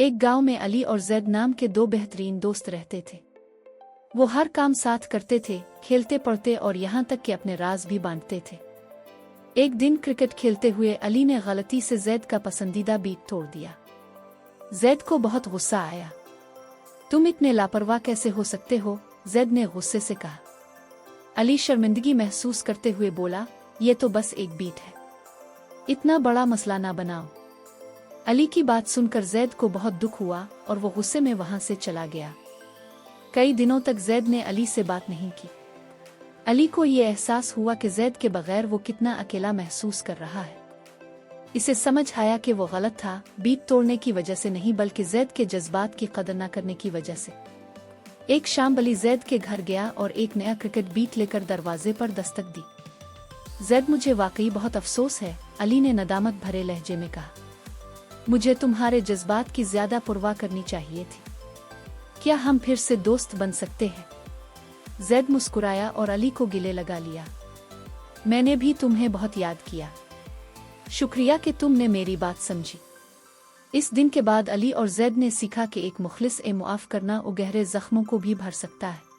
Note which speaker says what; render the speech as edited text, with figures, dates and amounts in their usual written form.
Speaker 1: ایک گاؤں میں علی اور زید نام کے دو بہترین دوست رہتے تھے۔ وہ ہر کام ساتھ کرتے تھے، کھیلتے پڑھتے اور یہاں تک کہ اپنے راز بھی بانٹتے تھے۔ ایک دن کرکٹ کھیلتے ہوئے علی نے غلطی سے زید کا پسندیدہ بیٹ توڑ دیا۔ زید کو بہت غصہ آیا۔ تم اتنے لاپرواہ کیسے ہو سکتے ہو؟ زید نے غصے سے کہا۔ علی شرمندگی محسوس کرتے ہوئے بولا، یہ تو بس ایک بیٹ ہے، اتنا بڑا مسئلہ نہ بناؤ۔ علی کی بات سن کر زید کو بہت دکھ ہوا اور وہ غصے میں وہاں سے چلا گیا۔ کئی دنوں تک زید نے علی سے بات نہیں کی۔ علی کو یہ احساس ہوا کہ زید کے بغیر وہ کتنا اکیلا محسوس کر رہا ہے۔ اسے سمجھ آیا کہ وہ غلط تھا، بیٹ توڑنے کی وجہ سے نہیں بلکہ زید کے جذبات کی قدر نہ کرنے کی وجہ سے۔ ایک شام علی زید کے گھر گیا اور ایک نیا کرکٹ بیٹ لے کر دروازے پر دستک دی۔ زید، مجھے واقعی بہت افسوس ہے، علی نے ندامت بھرے لہجے میں کہا۔ مجھے تمہارے جذبات کی زیادہ پرواہ کرنی چاہیے تھی۔ کیا ہم پھر سے دوست بن سکتے ہیں؟ زید مسکرایا اور علی کو گلے لگا لیا۔ میں نے بھی تمہیں بہت یاد کیا۔ شکریہ کہ تم نے میری بات سمجھی۔ اس دن کے بعد علی اور زید نے سیکھا کہ ایک مخلص معاف کرنا وہ گہرے زخموں کو بھی بھر سکتا ہے۔